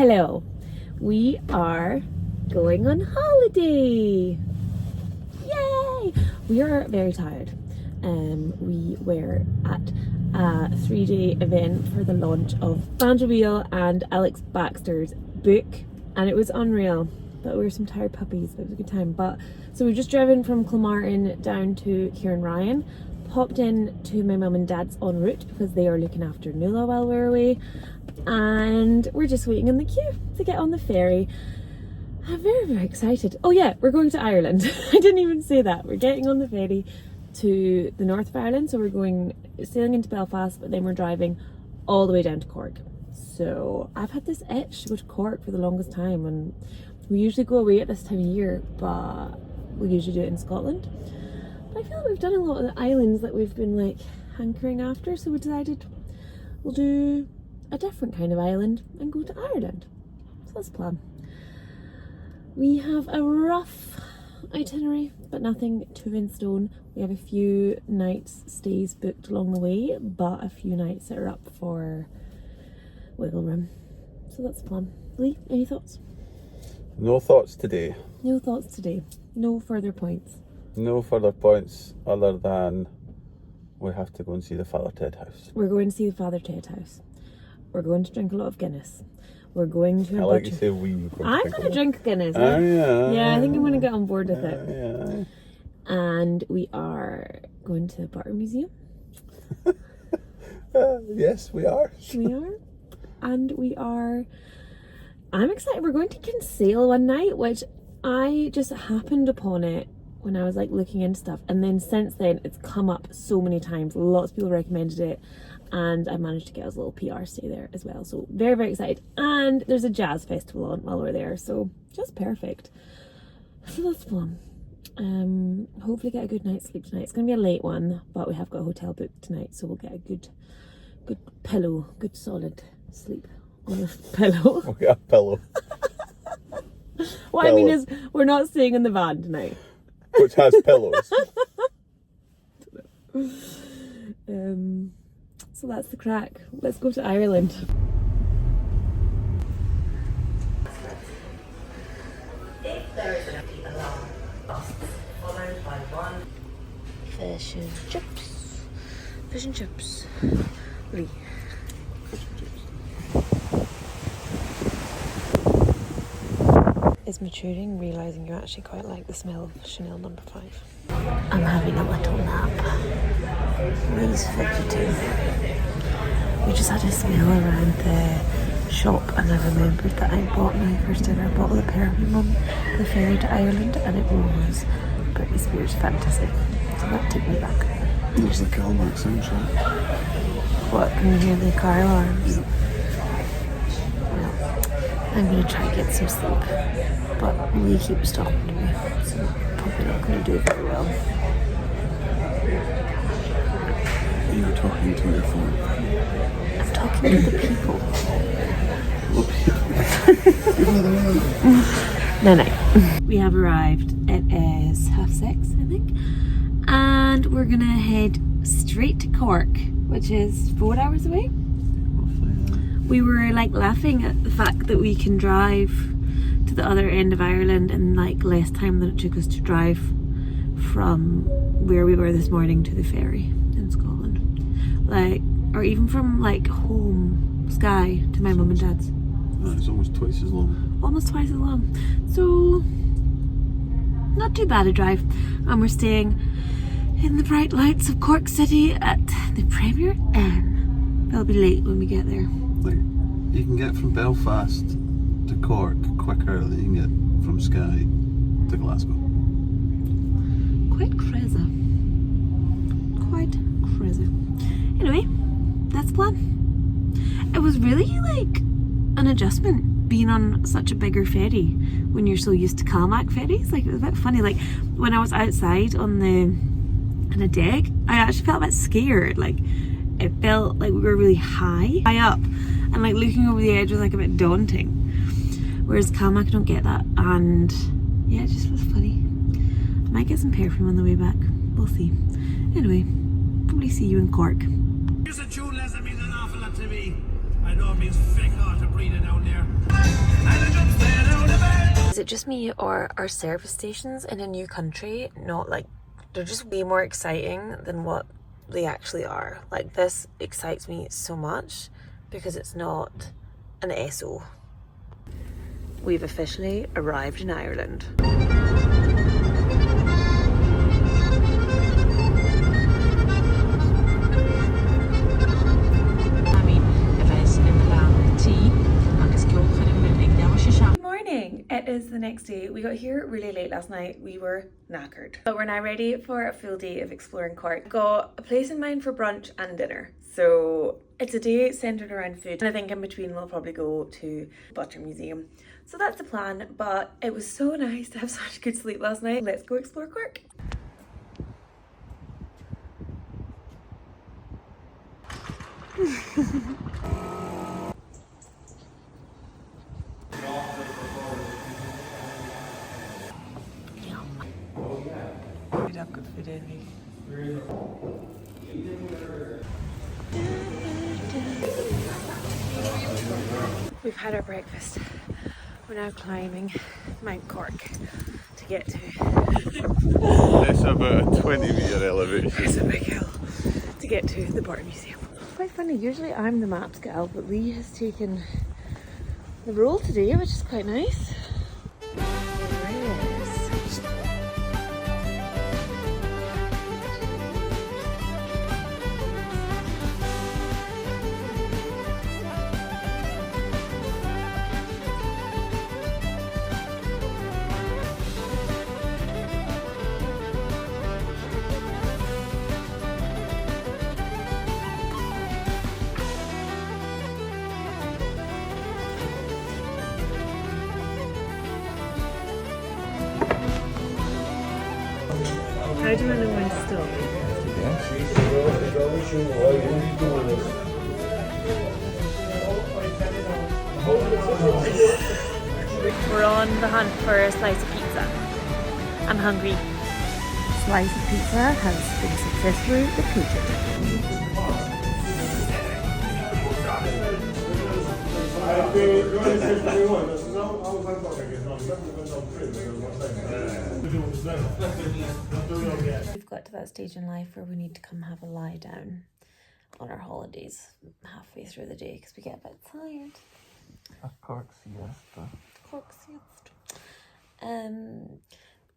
Hello, we are going on holiday. Yay! We are very tired. We were at a 3-day event for the launch of Vanderweel and Alex Baxter's book, and it was unreal. But we were some tired puppies, but it was a good time. So we've just driven from Clonmartin down to Cairnryan, popped in to my mum and dad's en route because they are looking after Nuala while we're away, and we're just waiting in the queue to get on the ferry. I'm very, very excited. Oh yeah, we're going to Ireland. I didn't even say that. We're getting on the ferry to the north of Ireland, so we're sailing into Belfast, but then we're driving all the way down to Cork. So I've had this itch to go to Cork for the longest time, and we usually go away at this time of year, but we usually do it in Scotland. But I feel like we've done a lot of the islands that we've been like hankering after, so we decided we'll do a different kind of island and go to Ireland. So that's the plan. We have a rough itinerary, but nothing too in stone. We have a few nights stays booked along the way, but a few nights that are up for wiggle room. So that's the plan. Lee, any thoughts? No thoughts today. No thoughts today. No further points. No further points other than we have to go and see the Father Ted house. We're going to see the Father Ted house. We're going to drink a lot of Guinness. We're going to... I like you say we. I'm going to drink Guinness. Oh, yeah. Yeah, I think I'm going to get on board with it. Yeah. And we are going to the Butter Museum. Yes, we are. We are. And we are... I'm excited. We're going to Kinsale one night, which I just happened upon it when I was like looking into stuff. And then since then, it's come up so many times. Lots of people recommended it. And I managed to get us a little PR stay there as well. So very, very excited. And there's a jazz festival on while we're there. So just perfect. So that's fun. Hopefully get a good night's sleep tonight. It's going to be a late one, but we have got a hotel booked tonight. So we'll get a good pillow, good solid sleep on a pillow. We'll get a pillow. What I mean is, we're not staying in the van tonight. Which has pillows. So that's the crack. Let's go to Ireland. If there is an empty alarm, buses followed by one. Fish and chips. Fish and chips. Lee. Fish and chips. Is maturing, realising you actually quite like the smell of Chanel No. 5. I'm having a little nap. Lee's fidgeting. We just had a smell around the shop, and I remembered that I bought my first ever bottle of Prim the ferry to Ireland, and it was Britney Spears Fantasy. So that took me back. There's the Cairnryan soundtrack. What, can you hear the car alarms? Yeah. I'm going to try and get some sleep, but Lee keeps talking to me, so I'm probably not going to do very well. You're talking to your phone. I'm talking to the people. No. We have arrived. It is 6:30, I think, and we're going to head straight to Cork, which is 4 hours away. We were like laughing at the fact that we can drive to the other end of Ireland in like less time than it took us to drive from where we were this morning to the ferry in Scotland. Like, or even from like home, Skye, to my mum and dad's. No, it's almost twice as long. Almost twice as long. So, not too bad a drive. And we're staying in the bright lights of Cork City at the Premier Inn. It'll be late when we get there. Like, you can get from Belfast to Cork quicker than you can get from Skye to Glasgow. Quite crazy. Quite crazy. Anyway, that's the plan. It was really like an adjustment being on such a bigger ferry when you're so used to Calmac ferries. Like, it was a bit funny. Like, when I was outside on the deck, I actually felt a bit scared. Like, it felt like we were really high up, and like looking over the edge was like a bit daunting, whereas Calmac don't get that. And yeah, it just was funny. I might get some perfume on the way back, we'll see. Anyway, probably see you in Cork. Here's a tune that means an awful lot to me. I know Is it just me, or are service stations in a new country not like, they're just way more exciting than what they actually are? Like, this excites me so much because it's not an SO. We've officially arrived in Ireland. It is the next day. We got here really late last night. We were knackered. But we're now ready for a full day of exploring Cork. Got a place in mind for brunch and dinner. So it's a day centred around food. And I think in between we'll probably go to the Butter Museum. So that's the plan. But it was so nice to have such good sleep last night. Let's go explore Cork. We'd have good food in here. We've had our breakfast. We're now climbing Mount Cork to get to. It's about a 20-metre elevation. It's a big hill to get to the Butter Museum. Quite funny, usually I'm the maps gal, but Lee has taken the role today, which is quite nice. How do I know when to stop? We're on the hunt for a slice of pizza. I'm hungry. Slice of pizza has been successfully depleted. We've got to that stage in life where we need to come have a lie down on our holidays halfway through the day because we get a bit tired. A Cork siesta. Cork siesta.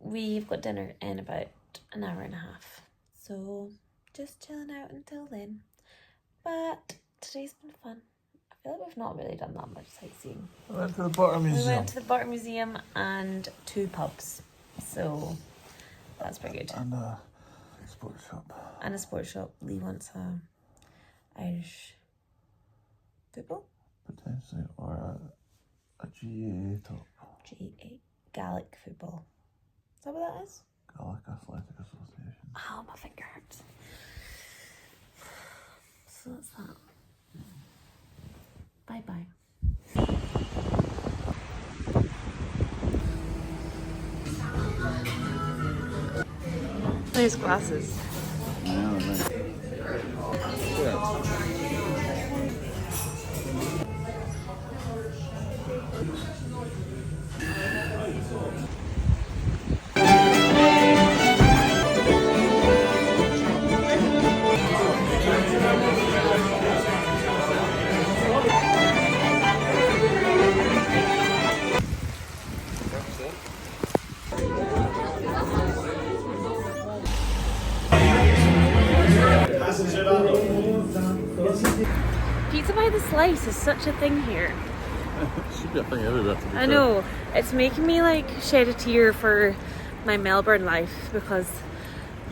We've got dinner in about an hour and a half, so just chilling out until then. But today's been fun. I feel like we've not really done that much sightseeing. We went to the Butter Museum. We went to the Butter Museum and 2 pubs, so that's pretty good. And a sports shop. And a sports shop. Lee wants a Irish football? Potentially, or a GAA top. GAA. Gaelic football. Is that what that is? Gaelic Athletic Association. Oh, my finger hurts. So that's that. Bye-bye. Nice glasses. Yeah, nice. Yeah. Pizza by the slice is such a thing here. It should be a thing everywhere, to be fair. I know. It's making me like shed a tear for my Melbourne life because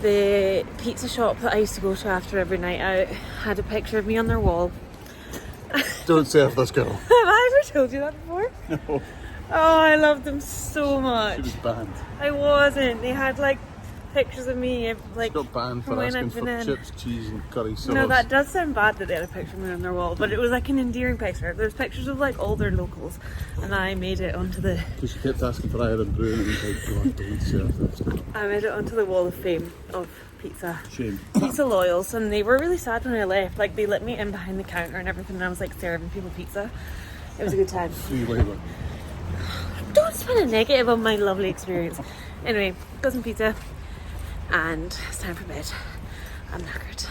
the pizza shop that I used to go to after every night out had a picture of me on their wall. Don't serve this girl. Have I ever told you that before? No. Oh, I love them so much. She was banned. I wasn't. They had like pictures of me like Got banned from for when asking I've been for in. chips, cheese and curry sauce. No, that does sound bad that they had a picture of me on their wall, but it was like an endearing picture. There's pictures of like older locals, and I made it onto the. Because she kept asking for Ireland brew and it was like, oh, don't serve this. I made it onto the wall of fame of pizza. Shame. Pizza loyals, and they were really sad when I left. Like they let me in behind the counter and everything, and I was like serving people pizza. It was a good time. Free labour. Don't spend a negative on my lovely experience. Anyway, got some pizza, and it's time for bed. I'm knackered.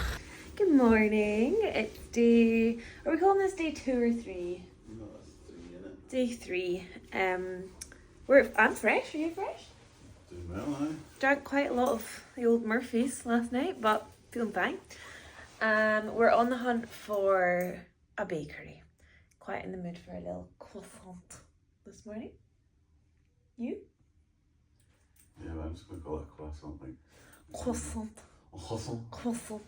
Good morning. It's day. Are we calling this day 2 or 3? No, that's 3, innit? Day 3. I'm fresh. Are you fresh? Doing well, aye. Drank quite a lot of the old Murphy's last night, but feeling fine. We're on the hunt for a bakery. Quite in the mood for a little croissant this morning. You? Yeah, but I'm just going to call it a croissant. Like, Croissant. croissant. Croissant.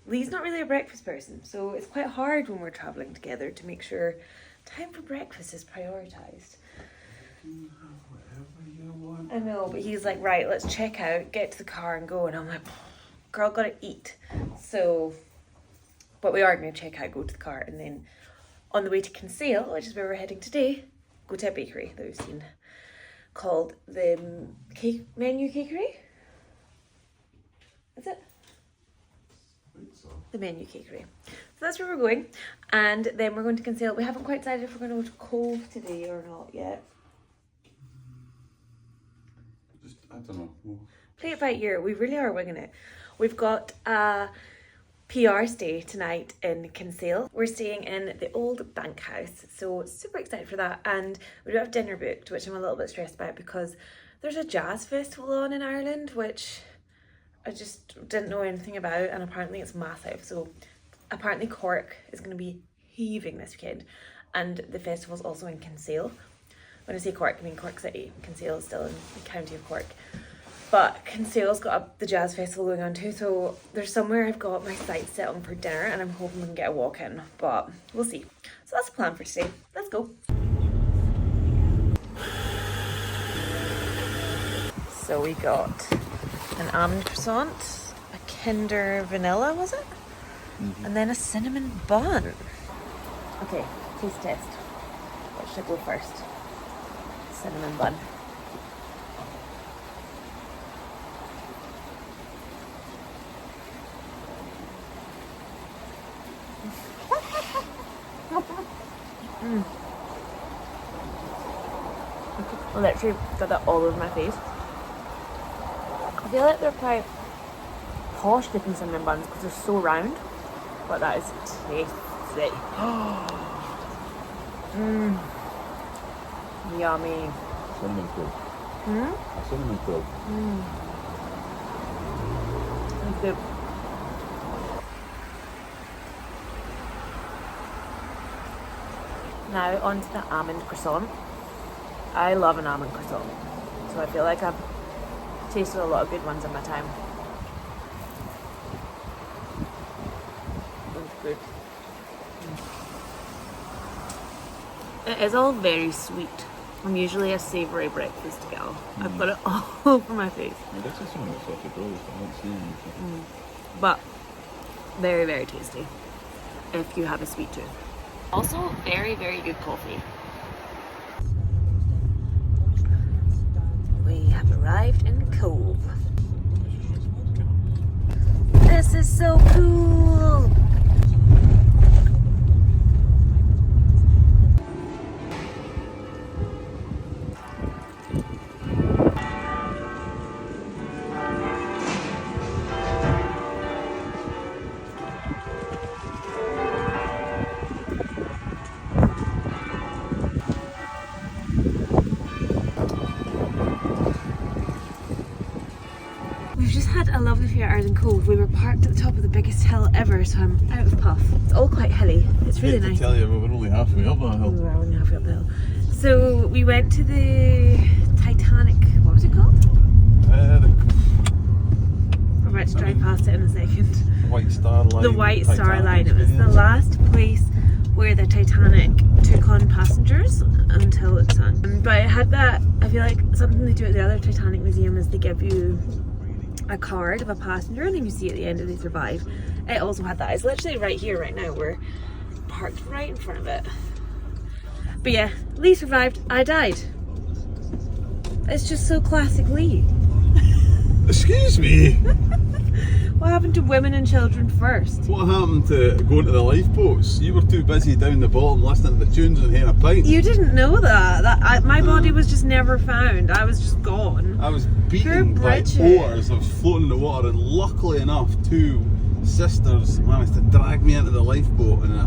Lee's not really a breakfast person, so it's quite hard when we're travelling together to make sure time for breakfast is prioritised. Whatever you want. I know, but he's like, right, let's check out, get to the car and go. And I'm like, girl, gotta eat. So, but we are going to check out, go to the car, and then on the way to Kinsale, which is where we're heading today, go to a bakery that we've seen called the Menu Cakery. Is it? I think so. The Menu Cakery. So that's where we're going, and then we're going to Kinsale. We haven't quite decided if we're going to go to Cobh today or not yet. Just, I don't know. Well, Play it by ear. We really are winging it. We've got a PR stay tonight in Kinsale. We're staying in the old bank house, so super excited for that. And we do have dinner booked, which I'm a little bit stressed about because there's a jazz festival on in Ireland, which I just didn't know anything about, and apparently it's massive. So apparently Cork is going to be heaving this weekend, and the festival's also in Kinsale. When I say Cork, I mean Cork City. Kinsale is still in the county of Cork. But Kinsale's got the jazz festival going on too, so there's somewhere I've got my sights set on for dinner, and I'm hoping we can get a walk in, but we'll see. So that's the plan for today. Let's go. So we got an almond croissant, a Kinder vanilla, was it? Mm-hmm. And then a cinnamon bun. Okay, taste test. What should I go first? Cinnamon bun. I literally got that all over my face. I feel like they're quite posh looking cinnamon buns because they're so round, but that is tasty. Yummy. cinnamon cloak. Hmm? Cinnamon cloak. It's good. Now onto the almond croissant. I love an almond croissant, so I feel like I've tasted a lot of good ones in my time. It's good. It is all very sweet. I'm usually a savoury breakfast gal. I've got it all over my face. I guess it's only sausage rolls, I don't see anything. But very, very tasty if you have a sweet tooth. Also, very, very good coffee. We have arrived in Cobh. This is so cool! We've just had a lovely few hours in Cobh. We were parked at the top of the biggest hill ever, so I'm out of puff. It's all quite hilly. It's really nice. I tell you, we were only halfway up that hill. We were only halfway up the hill. So we went to the Titanic. What was it called? We're about to drive past it in a second. White Star Line. The White Star Titanic, Line. It was the last place where the Titanic took on passengers until it sank. But it had that, I feel like something they do at the other Titanic museum is they give you a card of a passenger and then you see at the end if they survive. It also had that. It's literally right here right now. We're parked right in front of it. But yeah, Lee survived, I died. It's just so classic Lee. Excuse me? What happened to women and children first? What happened to going to the lifeboats? You were too busy down the bottom listening to the tunes and having a pint. You didn't know that. My body was just never found. I was just gone. I was beaten by oars. I was floating in the water, and luckily enough, two sisters managed to drag me into the lifeboat, and I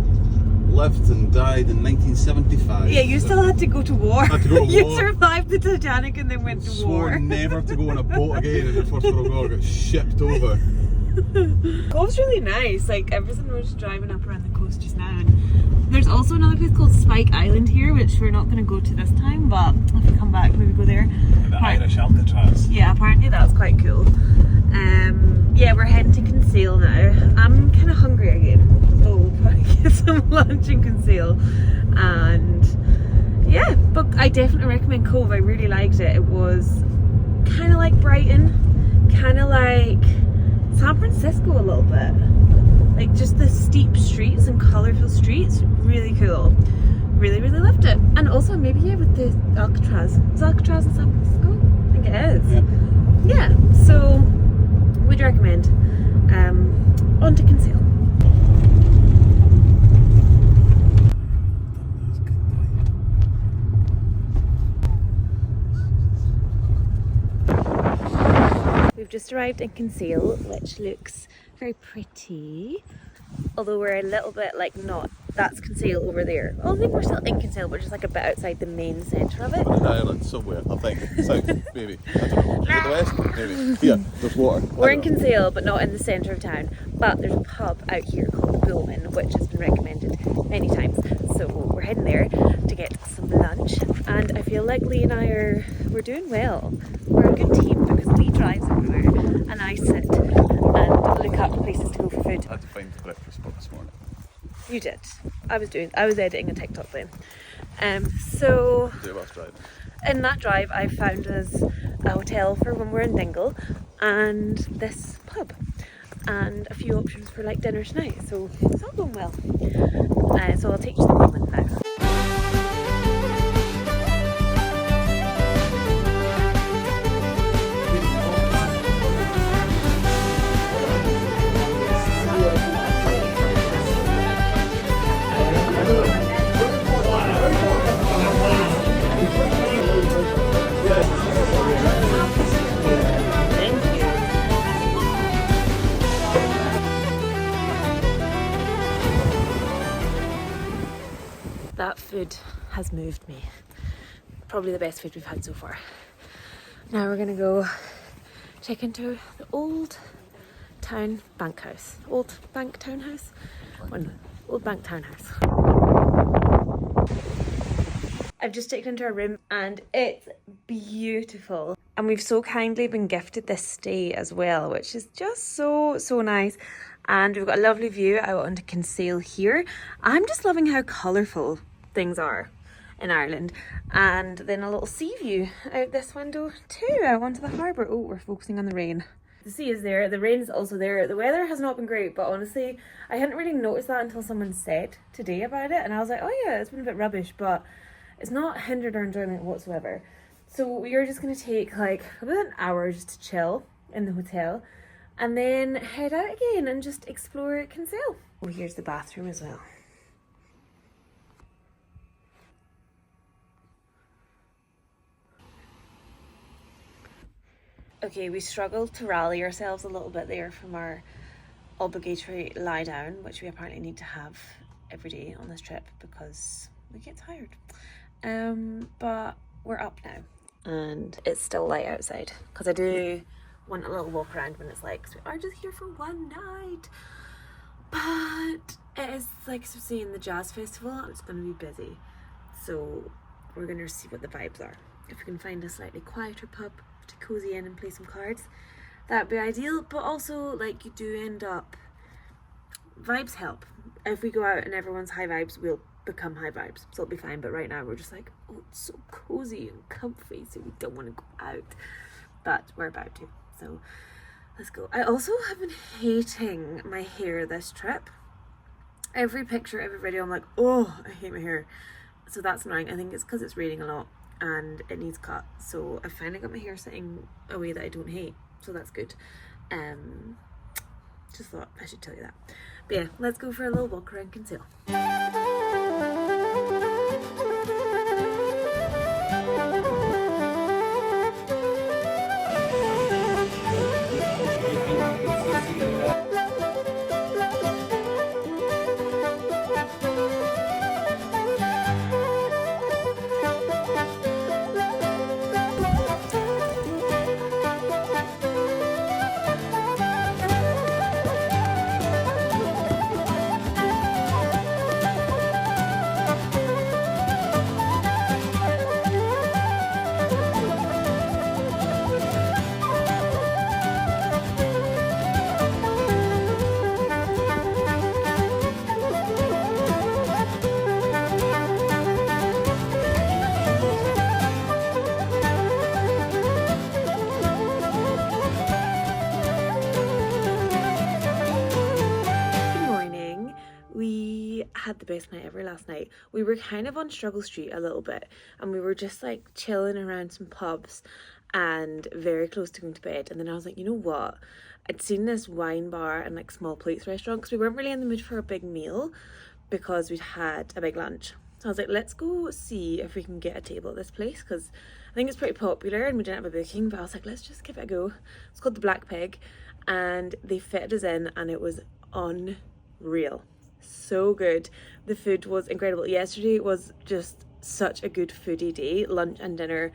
lived and died in 1975. Yeah, you still had to go to war. I had to go to You war. survived the Titanic and then went to Swore war. never to go on a boat again in the First World War. I got shipped over. Cove's really nice. Like everything, we're just driving up around the coast just now. And there's also another place called Spike Island here, which we're not going to go to this time, but if we come back, maybe go there. The Irish Alcatraz. Yeah, apparently that's quite cool. Yeah, we're heading to Kinsale now. I'm kind of hungry again. So probably get some lunch in Kinsale. And yeah, but I definitely recommend Cobh. I really liked it. It was kind of like Brighton, kind of like San Francisco a little bit. Like just the steep streets and colourful streets. Really cool. Really, really loved it. And also maybe yeah, with the Alcatraz. Is Alcatraz in San Francisco? I think it is. Yeah, so we'd recommend. On to Kinsale. We've just arrived in Kinsale, which looks very pretty. Although we're a little bit like not, that's Kinsale over there. I think we're still in Kinsale, but just like a bit outside the main centre of it. In Ireland, somewhere, I think. South, maybe. I don't know. Is it the west? Maybe. Here, there's water. We're in Kinsale, but not in the centre of town. But there's a pub out here called Bulman, which has been recommended many times. So we're heading there to get some lunch. And I feel like Lee and we're doing well. We're a good team because Lee drives everywhere and I sit and look up places to go for food. I had to find the breakfast spot this morning. You did. I was editing a TikTok then. So Do a bus drive. in that drive I found us a hotel for when we're in Dingle and this pub and a few options for like dinner tonight, so it's all going well. So I'll take you to the moment now. That food has moved me. Probably the best food we've had so far. Now we're gonna go check into the old town bank house. Old bank townhouse? Old bank townhouse. I've just checked into our room and it's beautiful. And we've so kindly been gifted this stay as well, which is just so nice. And we've got a lovely view out onto Kinsale here. I'm just loving how colourful things are in Ireland. And then a little sea view out this window too, out onto the harbour. Oh, we're focusing on the rain. The sea is there, the rain is also there. The weather has not been great, but honestly, I hadn't really noticed that until someone said today about it. And I was like, oh yeah, it's been a bit rubbish, but it's not hindered our enjoyment whatsoever. So we are just going to take like about an hour just to chill in the hotel and then head out again and just explore Kinsale. Oh, here's the bathroom as well. Okay, we struggled to rally ourselves a little bit there from our obligatory lie down, which we apparently need to have every day on this trip because we get tired. But we're up now and it's still light outside because I do want a little walk around when it's like, so we are just here for one night. But it is like saying the jazz festival and it's going to be busy. So we're going to see what the vibes are. If we can find a slightly quieter pub to cozy in and play some cards, that'd be ideal. But also like you do end up, vibes help. If we go out and everyone's high vibes, we'll become high vibes, so it'll be fine. But right now we're just like, oh, it's so cozy and comfy, so we don't want to go out, but we're about to, so let's go. I also have been hating my hair this trip. Every picture, every video, I'm like, oh, I hate my hair. So that's annoying. I think it's because it's raining a lot and it needs cut. So I finally got my hair sitting a way that I don't hate. So that's good. Just thought I should tell you that. But yeah, let's go for a little walk around Kinsale. Had the best night ever last night. We were kind of on Struggle Street a little bit and we were just like chilling around some pubs and very close to going to bed, and then I was like, you know what, I'd seen this wine bar and like small plates restaurant because we weren't really in the mood for a big meal because we'd had a big lunch. So I was like, let's go see if we can get a table at this place because I think it's pretty popular and we didn't have a booking, but I was like, let's just give it a go. It's called the Black Pig and they fitted us in and it was unreal. So good. The food was incredible. Yesterday was just such a good foodie day. Lunch and dinner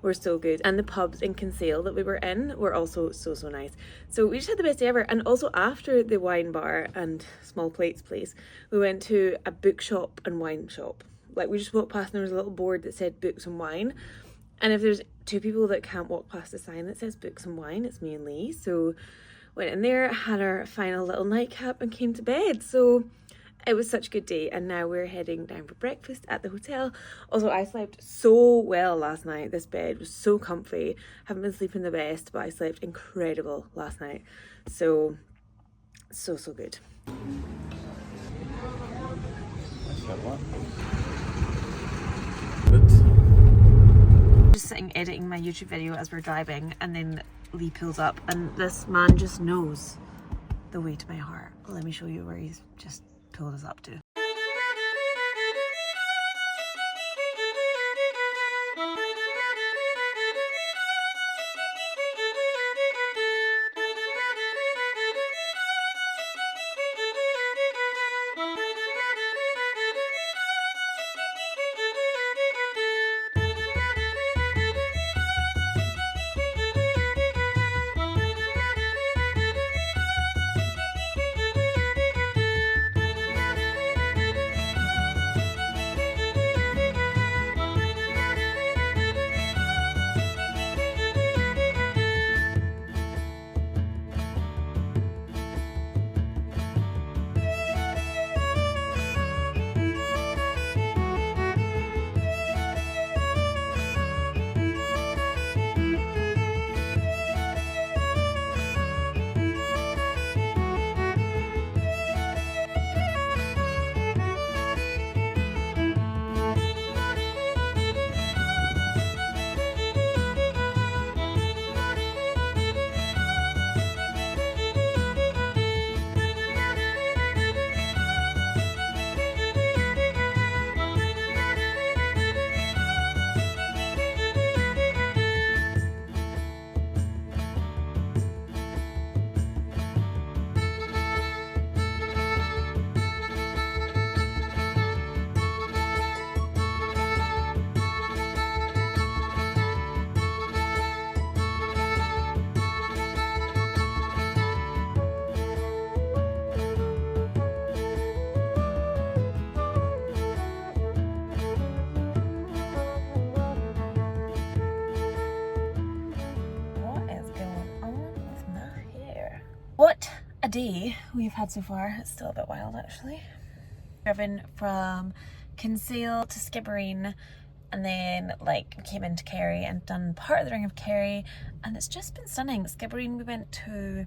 were so good, and the pubs in Kinsale that we were in were also so nice. So we just had the best day ever. And also after the wine bar and small plates place, we went to a bookshop and wine shop. Like we just walked past and there was a little board that said books and wine, and if there's two people that can't walk past a sign that says books and wine, it's me and Lee. So went in there, had our final little nightcap and came to bed. So it was such a good day, and now we're heading down for breakfast at the hotel. Also, I slept so well last night. This bed was so comfy. Haven't been sleeping the best, but I slept incredible last night. So good. Just sitting editing my YouTube video as we're driving, and then Lee pulls up, and this man just knows the way to my heart. Let me show you where he's just pulled us up to. What a day we've had so far. It's still a bit wild actually. Driven from Kinsale to Skibbereen, and then like came into Cakery and done part of the Ring of Cakery, and it's just been stunning. Skibbereen, we went to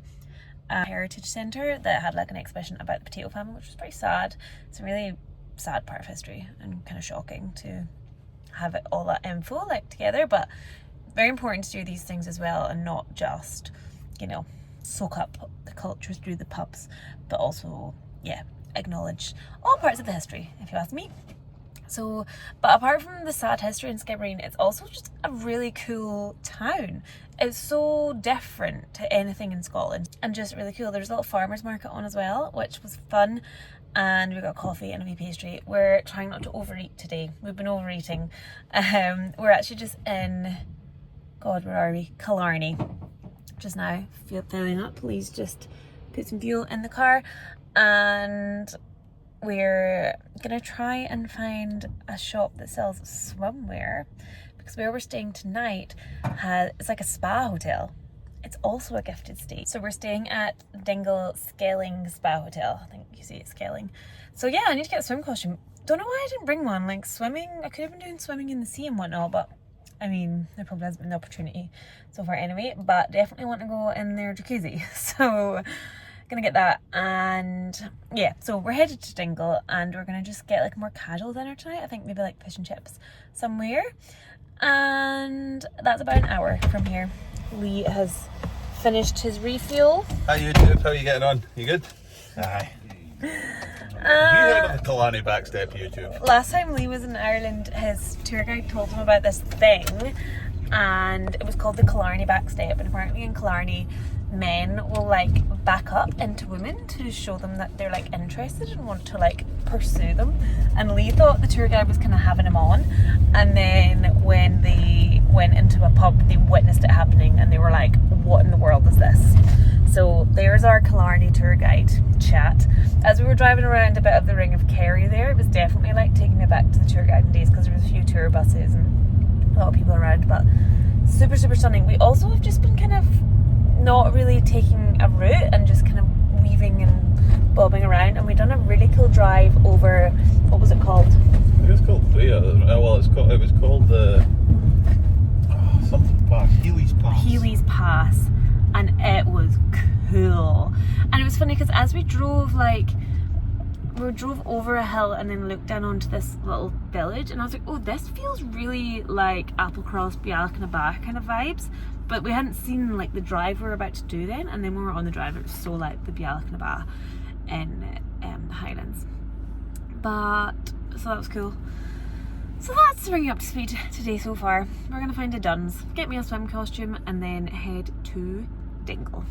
a heritage centre that had like an exhibition about the potato famine, which was pretty sad. It's a really sad part of history and kind of shocking to have it all that info like together, but very important to do these things as well and not just, you know, soak up the culture through the pubs, but also, yeah, acknowledge all parts of the history, if you ask me. So, but apart from the sad history in Skibbereen, it's also just a really cool town. It's so different to anything in Scotland and just really cool. There's a little farmer's market on as well, which was fun. And we got coffee and a wee pastry. We're trying not to overeat today. We've been overeating. We're actually just in, God, where are we? Killarney. Just now, filling up. Please just put some fuel in the car. And we're gonna try and find a shop that sells swimwear, because where we're staying tonight it's like a spa hotel. It's also a gifted stay. So we're staying at Dingle Scaling Spa Hotel. I think you see it, Scaling. So yeah, I need to get a swim costume. Don't know why I didn't bring one. Like swimming, I could have been doing swimming in the sea and whatnot, but I mean, there probably hasn't been the opportunity so far anyway, but definitely want to go in their jacuzzi. So gonna get that, and yeah, so we're headed to Dingle and we're gonna just get like a more casual dinner tonight. I think maybe like fish and chips somewhere, and that's about an hour from here. Lee has finished his refuel. Hi YouTube, how are you getting on? You good? Aye. You heard of the Killarney backstep YouTube? Last time Lee was in Ireland, his tour guide told him about this thing, and it was called the Killarney backstep, and apparently in Killarney men will like back up into women to show them that they're like interested and want to like pursue them, and Lee thought the tour guide was kind of having him on, and then when they went into a pub they witnessed it happening and they were like, what in the world is this? So there's our Killarney tour guide chat. As we were driving around a bit of the Ring of Cakery there, it was definitely like taking me back to the tour guiding days, because there was a few tour buses and a lot of people around, but super stunning. We also have just been kind of not really taking a route and just kind of weaving and bobbing around, and we've done a really cool drive over, what was it called? It was called it was called the something pass, Healy's Pass. Healy's Pass, and it was cool. And it was funny because as we drove, like we drove over a hill and then looked down onto this little village, and I was like, oh, this feels really like Applecross, Bealach kind of vibes. But we hadn't seen like the drive we were about to do then, and then when we were on the drive it was so like the Bealach in the Highlands. But so that was cool. So that's bringing up to speed today so far. We're gonna find a Duns, get me a swim costume, and then head to Dingle.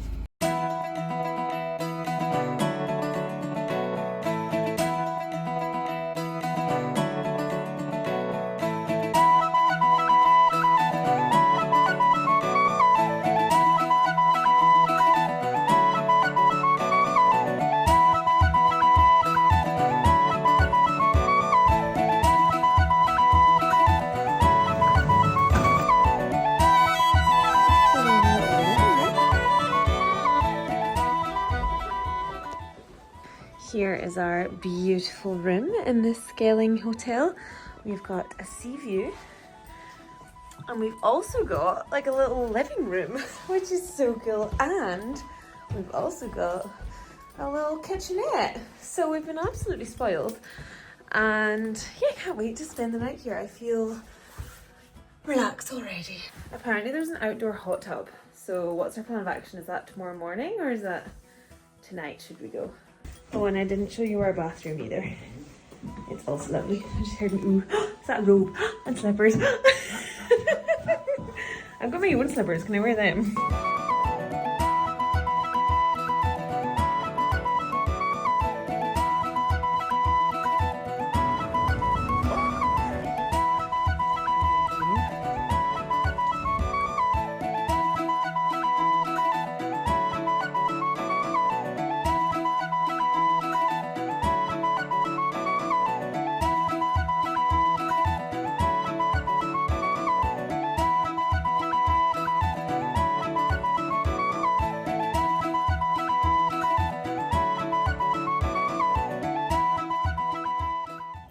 Here is our beautiful room in this Scaling hotel. We've got a sea view, and we've also got like a little living room, which is so cool, and we've also got a little kitchenette. So we've been absolutely spoiled, and yeah, can't wait to spend the night here. I feel relaxed already. Apparently there's an outdoor hot tub, so what's our plan of action? Is that tomorrow morning or is that tonight should we go? Oh, and I didn't show you our bathroom either. It's also lovely. I just heard an ooh. Is that a robe? And slippers. I've got my own slippers. Can I wear them?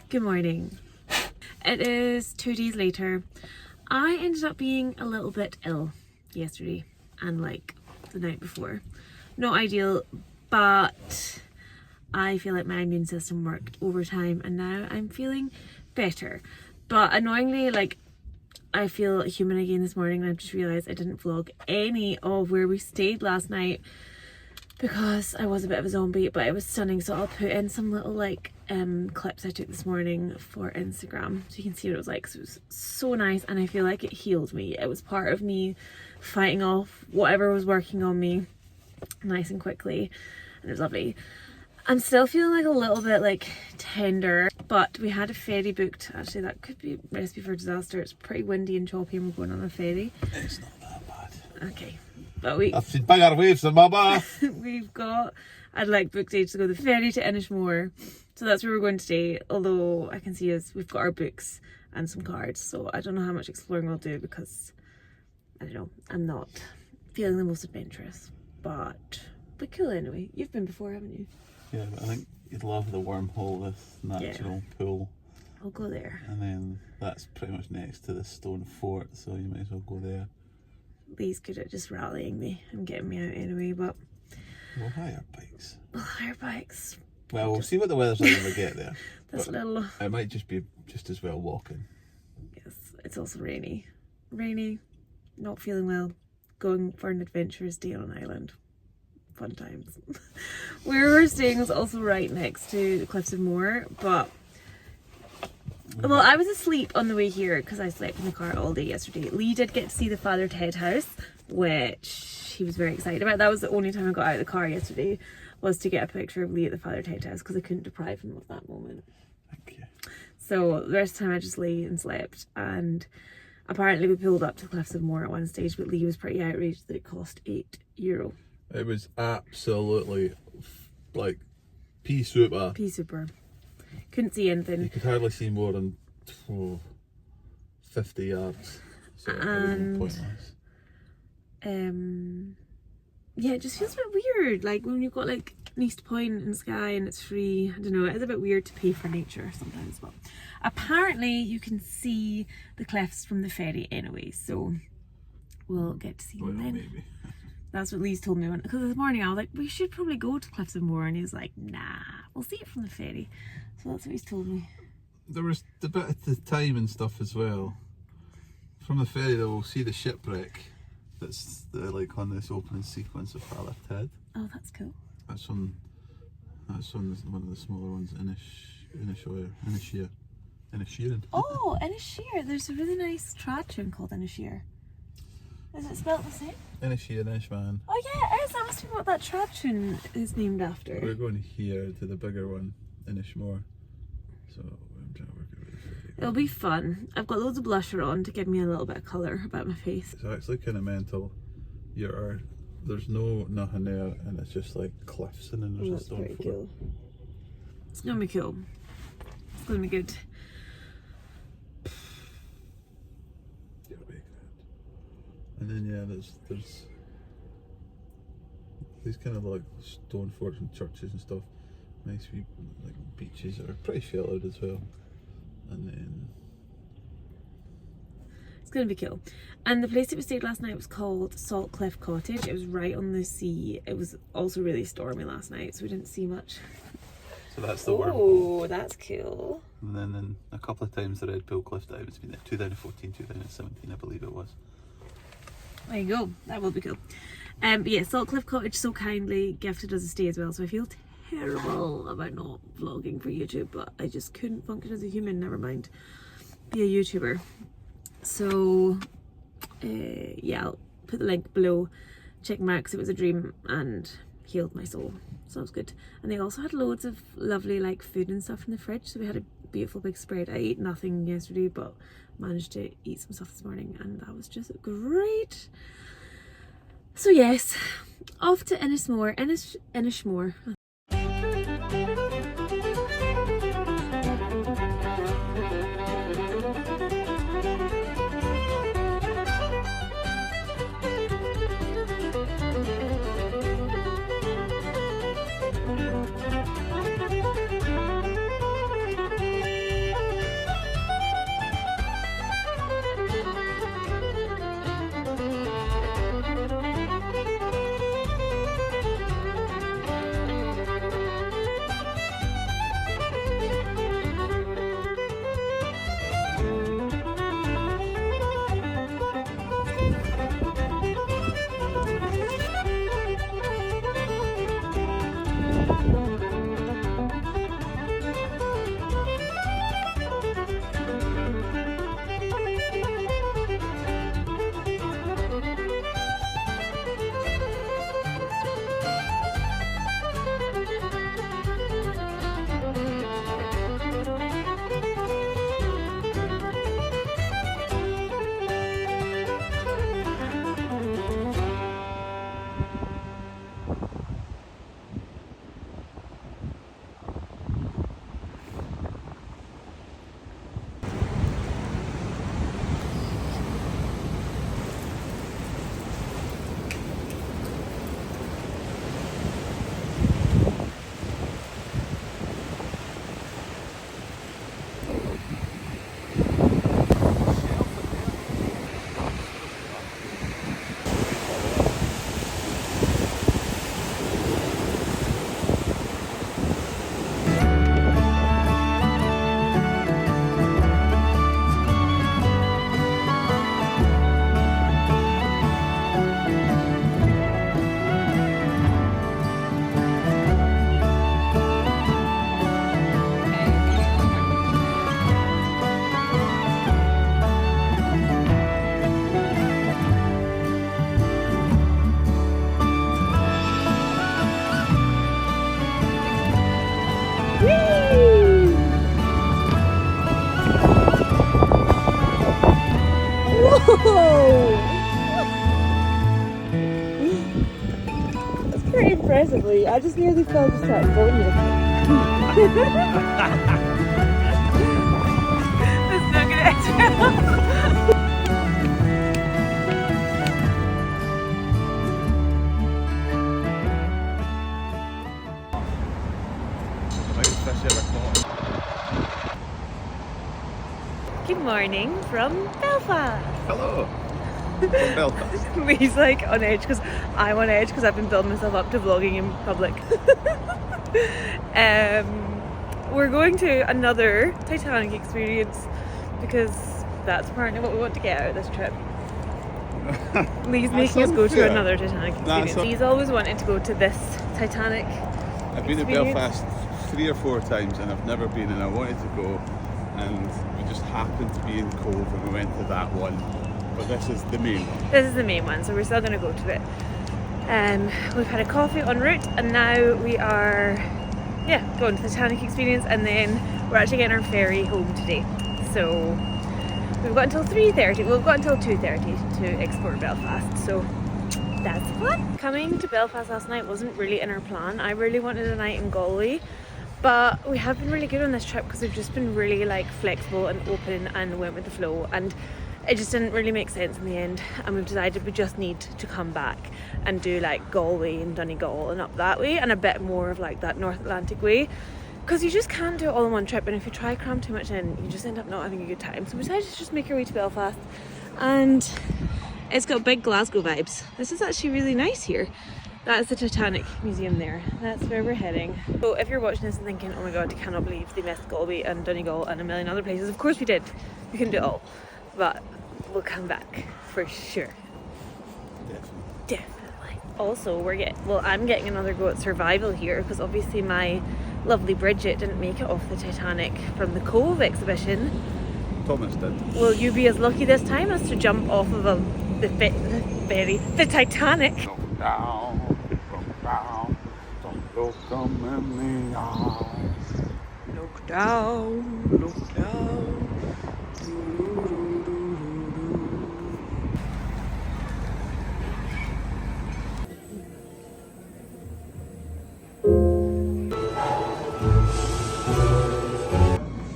Good morning. It is 2 days later. I ended up being a little bit ill yesterday and like the night before. Not ideal, but I feel like my immune system worked overtime and now I'm feeling better. But annoyingly, like, I feel human again this morning, and I've just realised I didn't vlog any of where we stayed last night because I was a bit of a zombie, but it was stunning. So I'll put in some little like clips I took this morning for Instagram so you can see what it was like. So it was so nice and I feel like it healed me. It was part of me fighting off whatever was working on me nice and quickly, and it was lovely. I'm still feeling like a little bit like tender, but we had a ferry booked. Actually, that could be a recipe for disaster. It's pretty windy and choppy and we're going on a ferry. It's not that bad. Okay, but we... I've seen bigger waves than my bath. We've got... I'd like booked dates to go the ferry to Inishmore. So that's where we're going today. Although I can see we've got our books and some cards. So I don't know how much exploring we'll do because, I don't know, I'm not feeling the most adventurous. But cool anyway. You've been before, haven't you? Yeah, but I think you'd love the wormhole, this natural pool. I'll go there. And then that's pretty much next to the stone fort, so you might as well go there. Lee's good at just rallying me and getting me out anyway, but... We'll hire bikes. We'll hire bikes. Well, we'll see what the weather's like when we get there. That's a little... It might just be just as well walking. Yes, it's also rainy. Rainy, not feeling well, going for an adventurous day on an island. Fun times. Where we're staying was also right next to the Cliffs of Moher, but well, I was asleep on the way here because I slept in the car all day yesterday. Lee did get to see the Father Ted house, which he was very excited about. That was the only time I got out of the car yesterday, was to get a picture of Lee at the Father Ted house because I couldn't deprive him of that moment. Thank you. So the rest of the time I just lay and slept, and apparently we pulled up to the Cliffs of Moher at one stage, but Lee was pretty outraged that it cost €8. It was absolutely like pea super. Pea super. Couldn't see anything. You could hardly see more than 50 yards. So it was pointless. Yeah, it just feels a bit weird. Like when you've got like East Point and Skye and it's free. I don't know, it's a bit weird to pay for nature sometimes, but apparently you can see the cliffs from the ferry anyway, so we'll get to see them then. Maybe. That's what Lee's told me, because this morning I was like, we should probably go to Cliffs of Moher, and he was like, nah, we'll see it from the ferry. So that's what he's told me. There was a bit of the time and stuff as well. From the ferry though, we'll see the shipwreck that's like on this opening sequence of Father Ted. Oh, that's cool. That's on one of the smaller ones, Inisheer. Oh, Inisheer. There's a really nice trad tune called Inisheer. Is it spelled the same? Inisheer, Inishman. Oh yeah, it is. That must be what that trad tune is named after. We're going here to the bigger one, Inishmore. So I'm trying to work out where the ferry. It'll be fun. I've got loads of blusher on to give me a little bit of colour about my face. It's actually kind of mental. There's nothing there, and it's just like cliffs, and then there's a That's stone pretty fort. cool. It's gonna be cool. It's gonna be good. It'll be good. And then yeah, there's these kind of like stone forts and churches and stuff. Nice wee like beaches that are pretty sheltered as well. And then It's gonna be cool. And the place that we stayed last night was called Salt Cliff Cottage. It was right on the sea. It was also really stormy last night, so we didn't see much. so that's the wormhole. Oh, that's cool. And then a couple of times the Red Pool Cliff Dive. It's been there 2014, 2017, I believe it was. There you go. That will be cool. But yeah, Salt Cliff Cottage so kindly gifted us a stay as well, so I feel terrible about not vlogging for YouTube, but I just couldn't function as a human, never mind be a YouTuber. So yeah, I'll put the link below. Check them out because it was a dream and healed my soul, so it was good. And they also had loads of lovely like food and stuff in the fridge, so we had a beautiful big spread. I ate nothing yesterday but managed to eat some stuff this morning, and that was just great. So yes, off to Inishmore. Inishmore. impressively. I just nearly fell just that phone you. That's not gonna Good morning from Belfast. Hello. From Belfast. He's like on edge because I'm on edge because I've been building myself up to vlogging in public. We're going to another Titanic experience because that's apparently what we want to get out of this trip. Lee's making us go to another Titanic experience. Lee's always wanted to go to this Titanic I've been to Belfast 3 or 4 times and I've never been, and I wanted to go, and we just happened to be in Cobh and we went to that one. But this is the main one. This is the main one, so we're still going to go to it. We've had a coffee en route and now we are going to the Titanic experience, and then we're actually getting our ferry home today. So we've got until 3:30, we've got until 2:30 to explore Belfast, so that's the plan. Coming to Belfast last night wasn't really in our plan. I really wanted a night in Galway, but we have been really good on this trip because we've just been really like flexible and open and went with the flow, and it just didn't really make sense in the end, and we've decided we just need to come back and do like Galway and Donegal and up that way, and a bit more of like that North Atlantic way, because you just can't do it all in one trip, and if you try cram too much in you just end up not having a good time. So we decided to just make our way to Belfast, and it's got big Glasgow vibes. This is actually really nice here. That is the Titanic Museum there. That's where we're heading. So if you're watching this and thinking, oh my god, I cannot believe they missed Galway and Donegal and a million other places, of course we did. We can do it all. But we'll come back for sure. Definitely. Also, I'm getting another go at survival here because obviously my lovely Bridget didn't make it off the Titanic from the Cobh exhibition. Thomas did. Will you be as lucky this time as to jump off of the Titanic? Look down, don't look in the eyes. Look down, look down.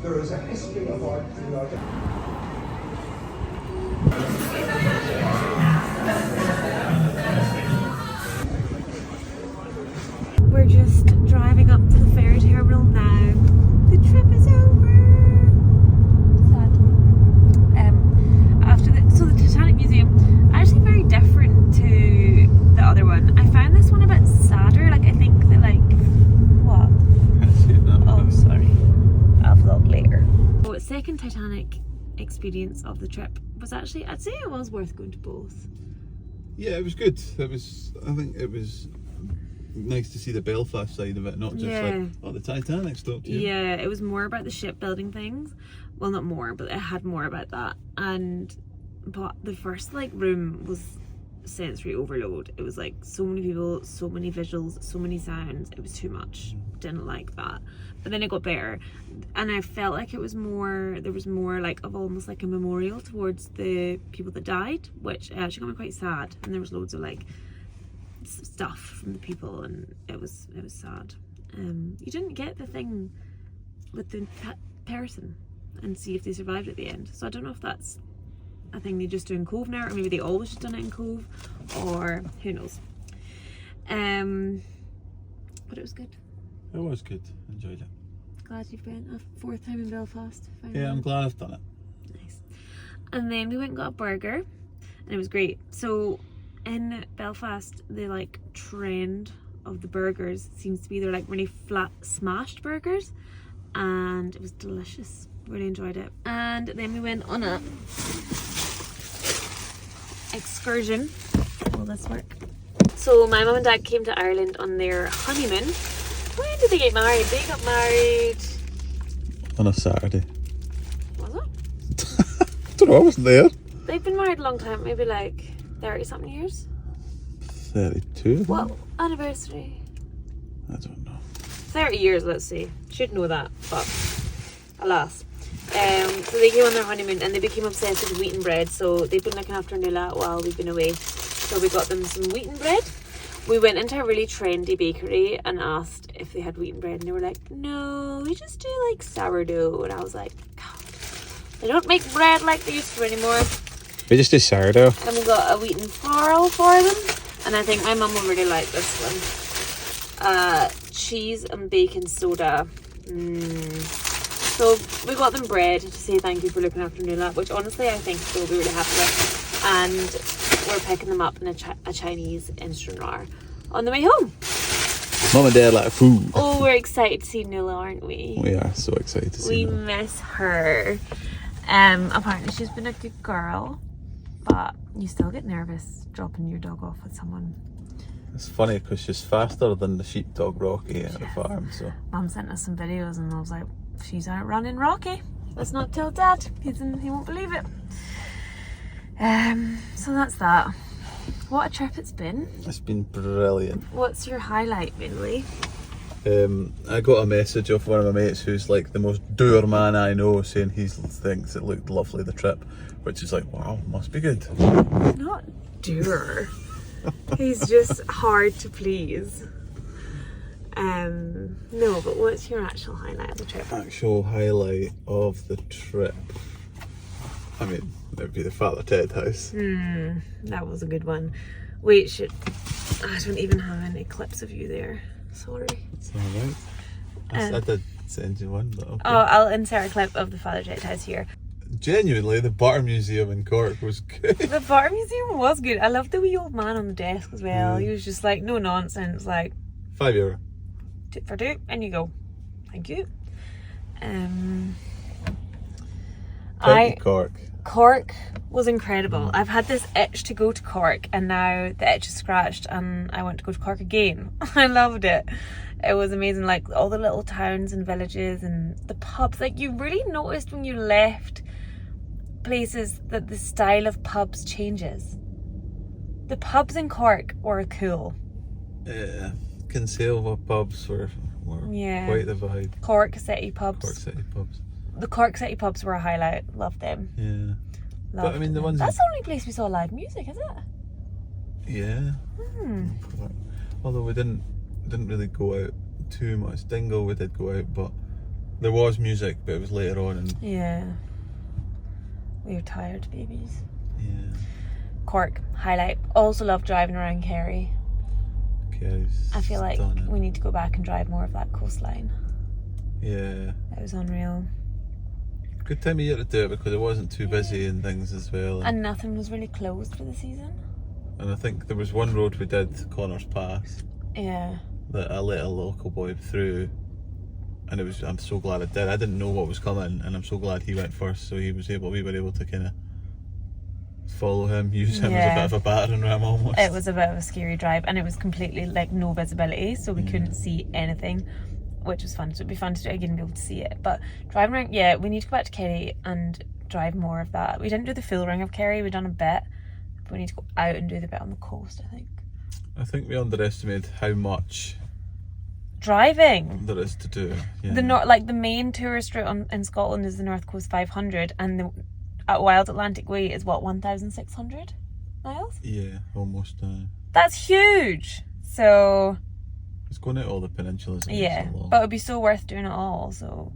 There is a history of art throughout it. We're just driving up to the ferry terminal now. The trip is over. Sad. So the Titanic Museum, actually very different to the other one. I found this one a bit sadder. Like I think that what? Oh, sorry. I'll vlog later. So second Titanic experience of the trip was actually, I'd say it was worth going to both. Yeah, it was good. I think it was nice to see the Belfast side of it, not just the Titanic stopped here. Yeah, it was more about the shipbuilding things. Well, not more, but it had more about that. But the first room was sensory overload. It was like so many people, so many visuals, so many sounds. It was too much. Didn't like that. But then it got better, and I felt like there was more of almost like a memorial towards the people that died, which actually got me quite sad. And there was loads of stuff from the people, and it was sad. You didn't get the thing with the person and see if they survived at the end, so I don't know if that's a thing they just do in Cobh now, or maybe they always just done it in Cobh, or who knows. But it was good. It was good. Enjoyed it. Glad you've been a 4th time in Belfast. Yeah, I'm glad I've done it. Nice. And then we went and got a burger, and it was great. So in Belfast, the trend of the burgers seems to be they're really flat smashed burgers, and it was delicious. Really enjoyed it. And then we went on a excursion. Will this work? So my mum and dad came to Ireland on their honeymoon. When did they get married? They got married On a Saturday. Was it? I don't know, I wasn't there. They've been married a long time, maybe 30 something years. 32? What anniversary? I don't know. 30 years, let's say. Should know that, but alas. So they came on their honeymoon and they became obsessed with wheaten bread, so they've been looking after Nuala while we've been away. So we got them some wheaten bread, We went into a really trendy bakery and asked if they had wheaten bread, and they were like, no, we just do like sourdough. And I was like, God, they don't make bread like they used to anymore. We just do sourdough. And we got a wheaten farl for them, and I think my mum will really like this one. Cheese and baking soda. So we got them bread to say thank you for looking after Nuala, which honestly I think they'll be really happy with. And we're picking them up in a Chinese restaurant on the way home. Mum and Dad like food. Oh, we're excited to see Nuala, aren't we? We are so excited to see We her. miss her. Apparently she's been a good girl, but you still get nervous dropping your dog off with someone. It's funny because she's faster than the sheepdog Rocky at the farm. So Mum sent us some videos and I was like, she's outrunning Rocky. Let's not tell Dad. He won't believe it. So that's that. What a trip it's been. it's been brilliant. What's your highlight, mainly? I got a message off one of my mates who's like the most doer man I know, saying he thinks it looked lovely, the trip, which is like, wow, must be good. Not doer. He's just hard to please. No, but what's your actual highlight of the trip? Actual highlight of the trip, I mean, it would be the Father Ted house. That was a good one. Wait, I don't even have any clips of you there. Sorry. It's alright. I did send you one, but okay. Oh, I'll insert a clip of the Father Ted house here. Genuinely, the Bar Museum in Cork was good. The bar museum was good. I loved the wee old man on the desk as well. He was just like, no nonsense, like €5. 2 for 2, and you go, thank you. Cork was incredible. I've had this itch to go to Cork, and now the itch is scratched and I want to go to Cork again. I loved it. It was amazing, like all the little towns and villages and the pubs. Like you really noticed when you left places that the style of pubs changes. The pubs in Cork were cool. Yeah, Kinsale pubs were quite the vibe. Cork City pubs. Cork City pubs. The Cork City pubs were a highlight. Loved them. Yeah. Loved But I mean, the them. ones That's the only place we saw live music, is it? Yeah. Although we didn't really go out too much. Dingle we did go out, but there was music, but it was later on. And Yeah. We were tired babies. yeah. Cork, highlight. Also love driving around Cakery. Kerry's I feel like stunning. we need to go back and drive more of that coastline. Yeah. It was unreal. Good time of year to do it because it wasn't too busy and things as well. And nothing was really closed for the season. And I think there was one road we did, Connors Pass, Yeah. that I let a local boy through, and I'm so glad I did. I didn't know what was coming, and I'm so glad he went first, so we were able to kind of follow him, use him as a bit of a battering ram almost. It was a bit of a scary drive, and it was completely like no visibility, so we couldn't see anything, which was fun. So it'd be fun to do it again and be able to see it. But driving around, yeah, we need to go back to Kerry and drive more of that. We didn't do the full ring of Kerry, we done a bit, but we need to go out and do the bit on the coast, I think. We underestimated how much Driving. there is to do. Yeah. The main tourist route in Scotland is the North Coast 500, and the Wild Atlantic Way is what, 1,600 miles? Yeah, almost. That's huge. So It's going out all the peninsulas. yeah, but it would be so worth doing it all. So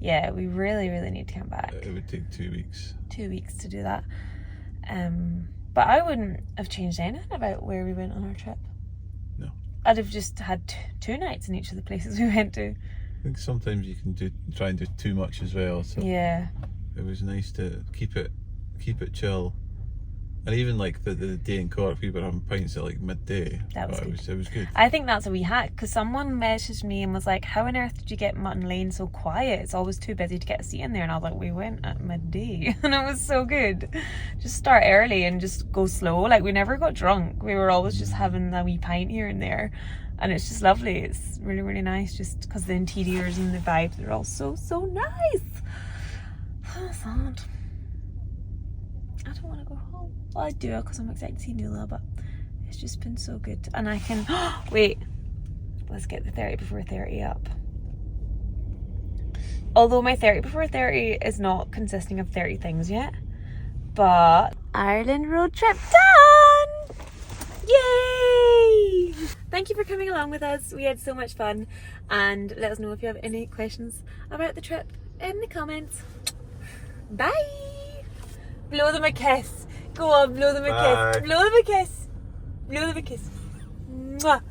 yeah, we really need to come back. It would take 2 weeks. 2 weeks to do that. But I wouldn't have changed anything about where we went on our trip. No. I'd have just had 2 nights in each of the places we went to. I think sometimes you can try and do too much as well. So Yeah. it was nice to keep it chill. And even like the day in Cork, we were having pints at like midday. That was But good. It was good. I think that's a wee hack, because someone messaged me and was like, how on earth did you get Mutton Lane so quiet? It's always too busy to get a seat in there. And I was like, we went at midday and it was so good. Just start early and just go slow. Like we never got drunk. We were always just having a wee pint here and there. And it's just lovely. It's really nice, just because the interiors and the vibes are all so nice. So sad. I don't want to go home. Well, I do, because I'm excited to see Nuala, but it's just been so good. And I can... Wait. Let's get the 30 before 30 up. Although my 30 before 30 is not consisting of 30 things yet. But... Ireland road trip done! Yay! thank you for coming along with us. We had so much fun, and let us know if you have any questions about the trip in the comments. Bye. Blow them a kiss. Go on, blow them a kiss. Blow them a kiss. Blow them a kiss. Mwah.